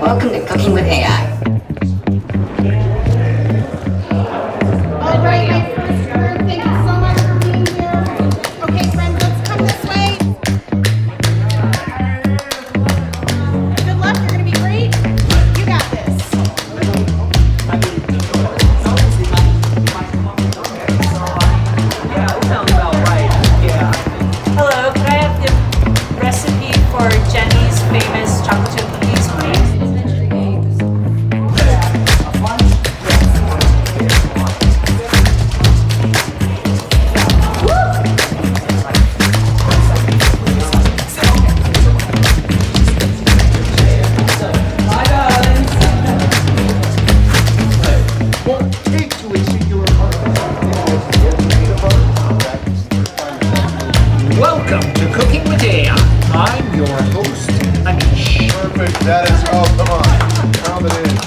Welcome to Cooking with AI. All right, my first word, thank you so much for being here. Okay, friends, let's come this way. Good luck, you're gonna be great. You got this. Hello, could I have the recipe for Jenny's famous chocolate chip cookies, please? Welcome to Cooking with AI. I'm your host, Anish. Perfect. That is, oh, come on. Count it in.